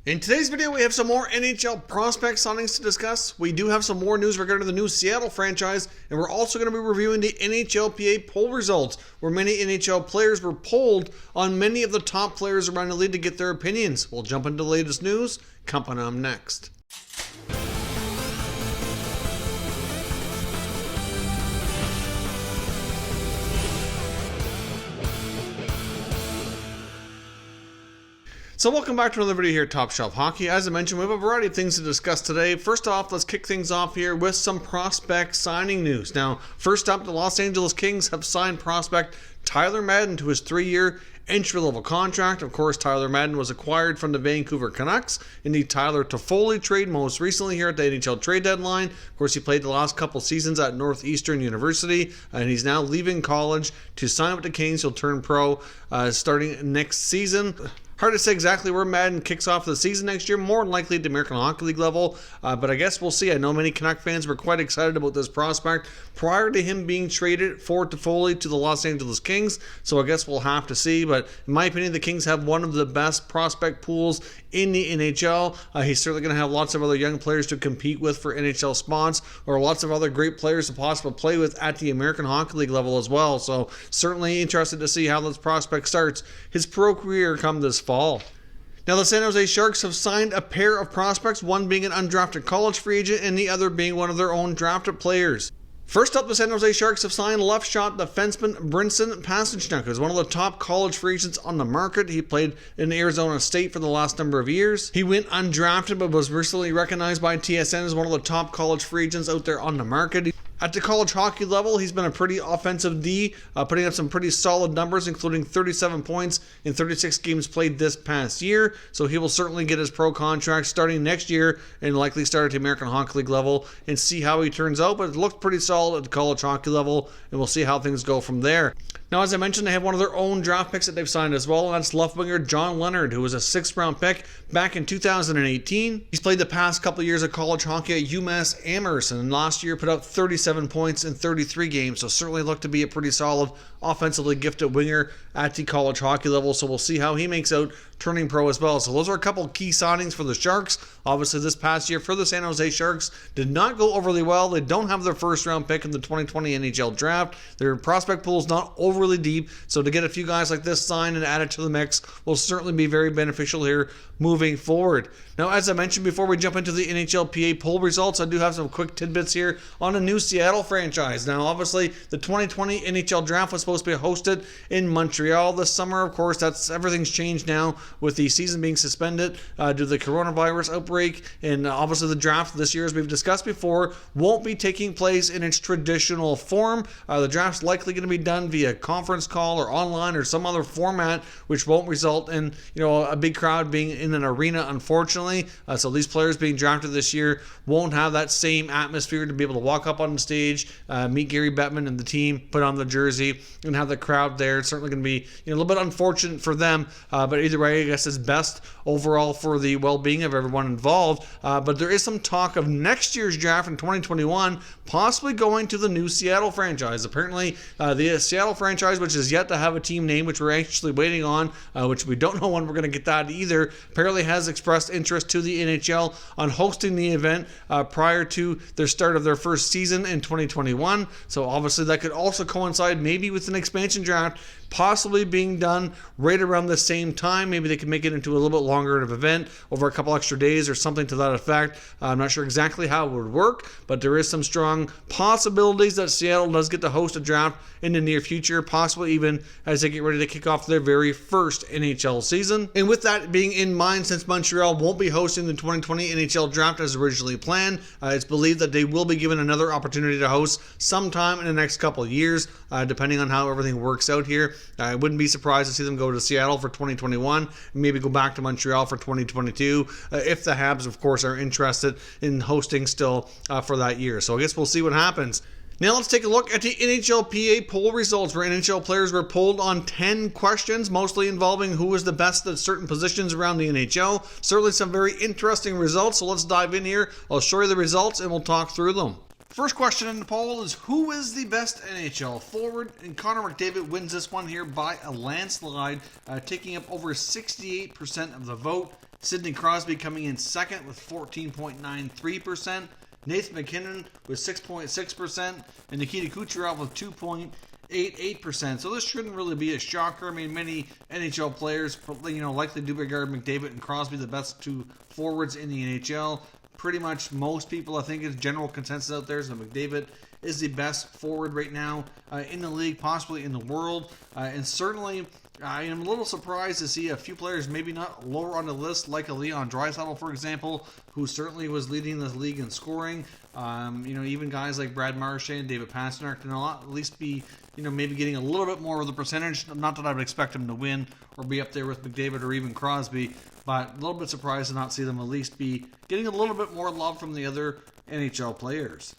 In today's video, we have some more NHL prospect signings to discuss. We do have some more news regarding the new Seattle franchise, and we're also going to be reviewing the NHLPA poll results, where many NHL players were polled on many of the top players around the league to get their opinions. We'll jump into the latest news coming up next. So welcome back to another video here at Top Shelf Hockey. As I mentioned, we have a variety of things to discuss today. First off, let's kick things off here with some prospect signing news. Now, first up, the Los Angeles Kings have signed prospect Tyler Madden to his 3-year entry-level contract. Of course, Tyler Madden was acquired from the Vancouver Canucks in the Tyler Toffoli trade most recently here at the NHL trade deadline. Of course, he played the last couple seasons at Northeastern University, and he's now leaving college to sign with the Kings. He'll turn pro starting next season. Hard to say exactly where Madden kicks off the season next year, more than likely at the American Hockey League level, but I guess we'll see. I know many Canuck fans were quite excited about this prospect prior to him being traded for Toffoli to the Los Angeles Kings, so I guess we'll have to see. But in my opinion, the Kings have one of the best prospect pools in the NHL. He's certainly going to have lots of other young players to compete with for NHL spots, or lots of other great players to possibly play with at the American Hockey League level as well. So certainly interested to see how this prospect starts his pro career come this fall. Now, the San Jose Sharks have signed a pair of prospects, one being an undrafted college free agent and the other being one of their own drafted players. First up, the San Jose Sharks have signed left shot defenseman Brinson Pasichnuk, who's one of the top college free agents on the market. He played in Arizona State for the last number of years. He went undrafted but was recently recognized by TSN as one of the top college free agents out there on the market. At the college hockey level, he's been a pretty offensive D, putting up some pretty solid numbers, including 37 points in 36 games played this past year. So he will certainly get his pro contract starting next year and likely start at the American Hockey League level and see how he turns out. But it looked pretty solid at the college hockey level, and we'll see how things go from there. Now, as I mentioned, they have one of their own draft picks that they've signed as well, and that's left winger John Leonard, who was a 6th-round pick back in 2018. He's played the past couple of years of college hockey at UMass Amherst, and last year put up 37 points in 33 games, so certainly looked to be a pretty solid offensively gifted winger at the college hockey level, so we'll see how he makes out turning pro as well. So those are a couple key signings for the Sharks. Obviously, this past year for the San Jose Sharks did not go overly well. They don't have their first-round pick in the 2020 NHL Draft. Their prospect pool is not overly deep, so to get a few guys like this signed and added to the mix will certainly be very beneficial here moving forward. Now, as I mentioned before we jump into the NHLPA poll results, I do have some quick tidbits here on a new Seattle franchise. Now, obviously, the 2020 NHL Draft was supposed to be hosted in Montreal this summer. Of course, everything's changed now with the season being suspended due to the coronavirus outbreak, and obviously the draft this year, as we've discussed before, won't be taking place in its traditional form. The draft's likely going to be done via conference call or online or some other format, which won't result in a big crowd being in an arena, unfortunately. So these players being drafted this year won't have that same atmosphere to be able to walk up on the stage, meet Gary Bettman and the team, put on the jersey, and have the crowd there. It's certainly going to be a little bit unfortunate for them, but either way, I guess it's best overall for the well-being of everyone involved. But there is some talk of next year's draft in 2021 possibly going to the new Seattle franchise. Apparently, the Seattle franchise, which is yet to have a team name, which we're anxiously waiting on, which we don't know when we're going to get that either, apparently has expressed interest to the NHL on hosting the event prior to their start of their first season in 2021. So obviously that could also coincide maybe with an expansion draft possibly being done right around the same time. Maybe they can make it into a little bit longer of an event over a couple extra days or something to that effect. I'm not sure exactly how it would work, but there is some strong possibilities that Seattle does get to host a draft in the near future, possibly even as they get ready to kick off their very first NHL season. And with that being in mind, since Montreal won't be hosting the 2020 NHL Draft as originally planned, it's believed that they will be given another opportunity to host sometime in the next couple of years, depending on how everything works out here. I wouldn't be surprised to see them go to Seattle for 2021 and maybe go back to Montreal for 2022 if the Habs, of course, are interested in hosting still for that year. So I guess we'll see what happens. Now let's take a look at the NHLPA poll results, where NHL players were polled on 10 questions, mostly involving who was the best at certain positions around the NHL. Certainly some very interesting results, so let's dive in here. I'll show you the results and we'll talk through them. First question in the poll is, who is the best NHL forward? And Connor McDavid wins this one here by a landslide, taking up over 68% of the vote. Sidney Crosby coming in second with 14.93%. Nathan MacKinnon with 6.6%. And Nikita Kucherov with 2.88%. So this shouldn't really be a shocker. I mean, many NHL players, likely do regard McDavid and Crosby the best two forwards in the NHL. Pretty much most people, I think, is general consensus out there is that McDavid is the best forward right now in the league, possibly in the world. And certainly, I am a little surprised to see a few players maybe not lower on the list, like a Leon Draisaitl, for example, who certainly was leading the league in scoring. Even guys like Brad Marchand, David Pastrnak, can at least be, maybe getting a little bit more of the percentage. Not that I would expect him to win or be up there with McDavid or even Crosby, but a little bit surprised to not see them at least be getting a little bit more love from the other NHL players.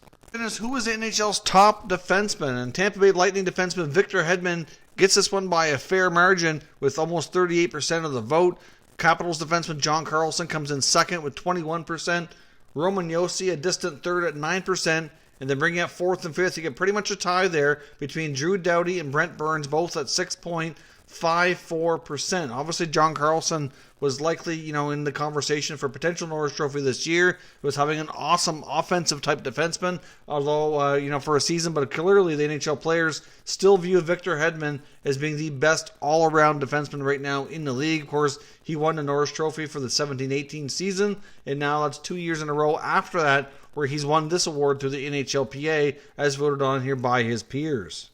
Who is NHL's top defenseman? And Tampa Bay Lightning defenseman Victor Hedman gets this one by a fair margin with almost 38% of the vote. Capitals defenseman John Carlson comes in second with 21%. Roman Josi a distant third at 9%. And then bringing up fourth and fifth, you get pretty much a tie there between Drew Doughty and Brent Burns, both at 6.54%. Obviously, John Carlson was likely, in the conversation for potential Norris Trophy this year. He was having an awesome offensive type defenseman, although, for a season. But clearly, the NHL players still view Victor Hedman as being the best all-around defenseman right now in the league. Of course, he won the Norris Trophy for the 17-18 season, and now that's 2 years in a row after that where he's won this award through the NHLPA as voted on here by his peers.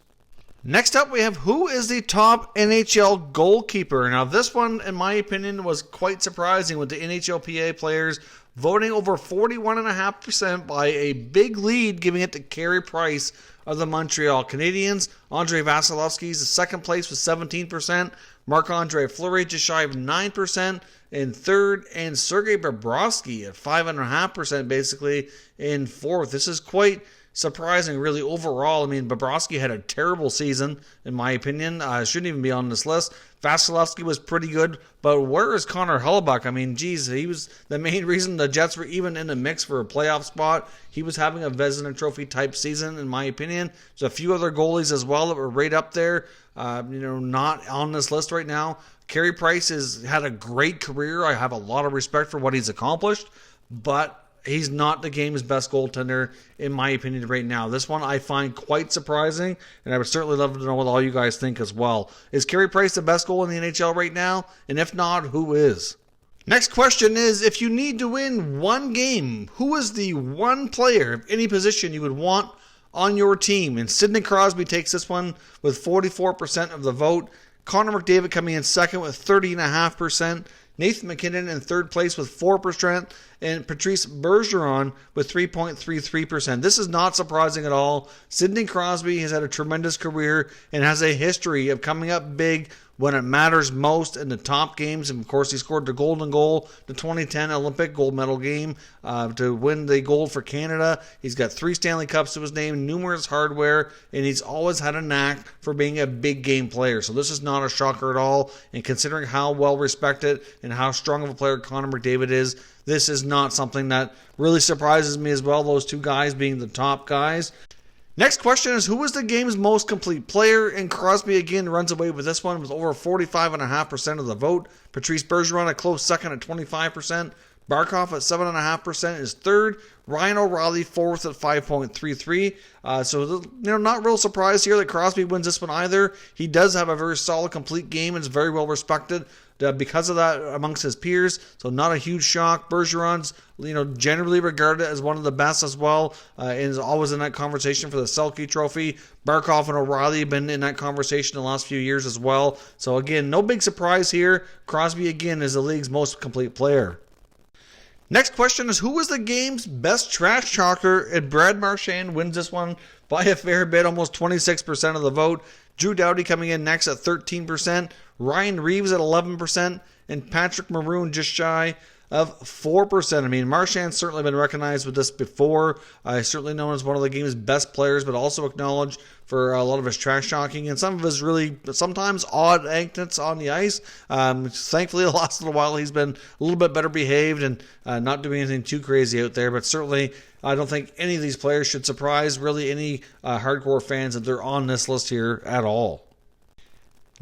Next up, we have who is the top NHL goalkeeper. Now, this one, in my opinion, was quite surprising with the NHLPA players voting over 41.5% by a big lead, giving it to Carey Price of the Montreal Canadiens. Andrei Vasilevsky is second place with 17%. Marc-Andre Fleury just shy of 9% in third, and Sergei Bobrovsky at 5.5% basically in fourth. This is quite surprising, really, overall. I mean, Bobrovsky had a terrible season, in my opinion. Shouldn't even be on this list. Vasilevsky was pretty good, but where is Connor Hellebuyck? I mean, geez, he was the main reason the Jets were even in the mix for a playoff spot. He was having a Vezina Trophy type season, in my opinion. There's a few other goalies as well that were right up there, not on this list right now. Carey Price has had a great career. I have a lot of respect for what he's accomplished, but he's not the game's best goaltender, in my opinion, right now. This one I find quite surprising, and I would certainly love to know what all you guys think as well. Is Carey Price the best goal in the NHL right now? And if not, who is? Next question is, if you need to win one game, who is the one player of any position you would want on your team? And Sidney Crosby takes this one with 44% of the vote. Connor McDavid coming in second with 30.5%. Nathan MacKinnon in third place with 4%, and Patrice Bergeron with 3.33%. This is not surprising at all. Sidney Crosby has had a tremendous career and has a history of coming up big when it matters most in the top games. And of course, he scored the golden goal, the 2010 Olympic gold medal game to win the gold for Canada. He's got 3 Stanley Cups to his name, numerous hardware, and he's always had a knack for being a big game player. So this is not a shocker at all. And considering how well respected and how strong of a player Connor McDavid is, this is not something that really surprises me as well, those two guys being the top guys. Next question is, who is the game's most complete player? And Crosby again runs away with this one with over 45.5% of the vote. Patrice Bergeron a close second at 25%. Barkov at 7.5% is third. Ryan O'Reilly fourth at 5.33. So not real surprised here that Crosby wins this one either. He does have a very solid, complete game and is very well respected because of that amongst his peers. So not a huge shock. Bergeron's generally regarded as one of the best as well, and is always in that conversation for the Selke Trophy. Barkov and O'Reilly have been in that conversation the last few years as well. So again, no big surprise here. Crosby again is the league's most complete player. Next question is, who was the game's best trash talker? And Brad Marchand wins this one by a fair bit, almost 26% of the vote. Drew Doughty coming in next at 13%. Ryan Reeves at 11%. And Patrick Maroon just shy of 4%. I mean, Marchand's certainly been recognized with this before. Certainly known as one of the game's best players, but also acknowledged for a lot of his trash talking and some of his really sometimes odd antics on the ice. Thankfully, the last little while he's been a little bit better behaved and not doing anything too crazy out there. But certainly, I don't think any of these players should surprise really any hardcore fans that they're on this list here at all.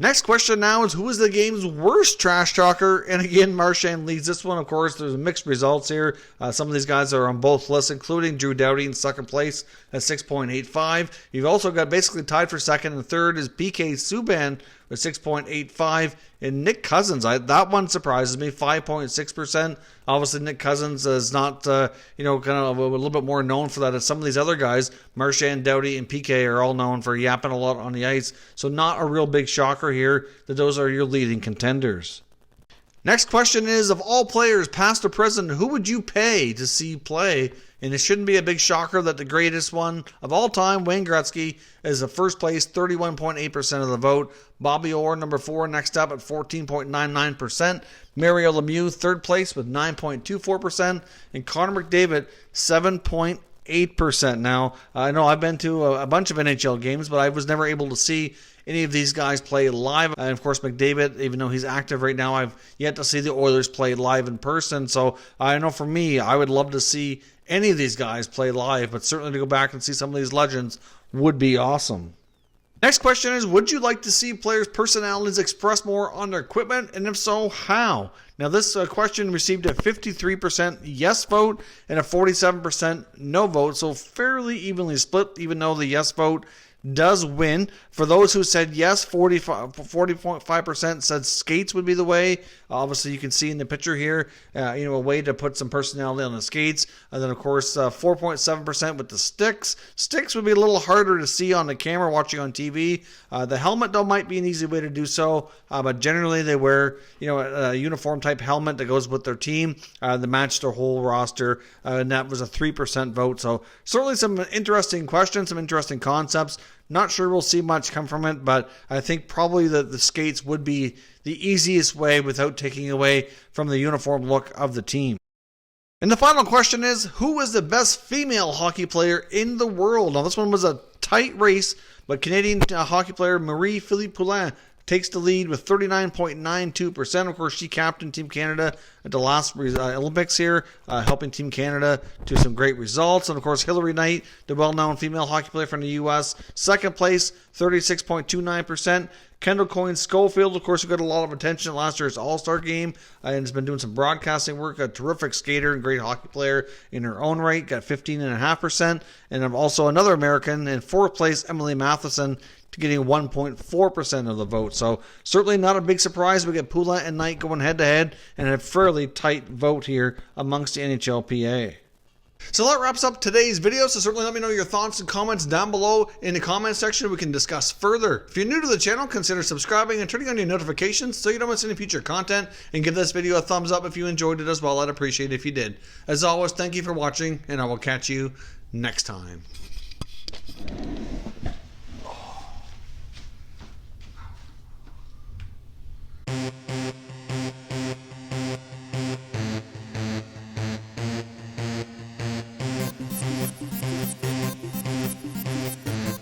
Next question now is, who is the game's worst trash talker? And again, Marchand leads this one. Of course, there's mixed results here. Some of these guys are on both lists, including Drew Doughty in second place at 6.85. You've also got basically tied for second, and third is PK Subban with 6.85. And Nick Cousins, that one surprises me, 5.6%. Obviously, Nick Cousins is not, kind of a little bit more known for that as some of these other guys. Marchand, Doughty, and PK are all known for yapping a lot on the ice. So not a real big shocker here that those are your leading contenders. Next question is, of all players, past or present, who would you pay to see play? And it shouldn't be a big shocker that the greatest one of all time, Wayne Gretzky, is the first place, 31.8% of the vote. Bobby Orr, number 4, next up at 14.99%. Mario Lemieux, third place with 9.24%. And Connor McDavid, 7.8%. Now, I know I've been to a bunch of NHL games, but I was never able to see any of these guys play live. And of course, McDavid, even though he's active right now, I've yet to see the Oilers play live in person. So I know for me, I would love to see any of these guys play live, but certainly to go back and see some of these legends would be awesome. Next question is, would you like to see players' personalities express more on their equipment? And if so, how? Now, this question received a 53% yes vote and a 47% no vote, so fairly evenly split, even though the yes vote does win. For those who said yes, 40.5% said skates would be the way. Obviously, you can see in the picture here, a way to put some personality on the skates. And then, of course, 4.7% with the sticks. Sticks would be a little harder to see on the camera watching on TV. The helmet, though, might be an easy way to do so. But generally, they wear, a uniform type helmet that goes with their team to match their whole roster. And that was a 3% vote. So certainly some interesting questions, some interesting concepts. Not sure we'll see much come from it, but I think probably the skates would be the easiest way without taking away from the uniform look of the team. And the final question is, who is the best female hockey player in the world? Now, this one was a tight race, but Canadian hockey player Marie-Philippe Poulin takes the lead with 39.92%. Of course, she captained Team Canada at the last Olympics here, helping Team Canada to some great results. And of course, Hillary Knight, the well-known female hockey player from the U.S., second place, 36.29%. Kendall Coyne-Schofield, of course, who got a lot of attention at last year's All-Star game and has been doing some broadcasting work. A terrific skater and great hockey player in her own right, got 15.5%. And also another American in fourth place, Emily Matheson, getting 1.4% of the vote. So certainly not a big surprise. We get Poulin and Knight going head-to-head and a fairly tight vote here amongst the NHLPA. So that wraps up today's video. So certainly let me know your thoughts and comments down below in the comment section. We can discuss further. If you're new to the channel, consider subscribing and turning on your notifications so you don't miss any future content. And give this video a thumbs up if you enjoyed it as well. I'd appreciate it if you did. As always, thank you for watching, and I will catch you next time.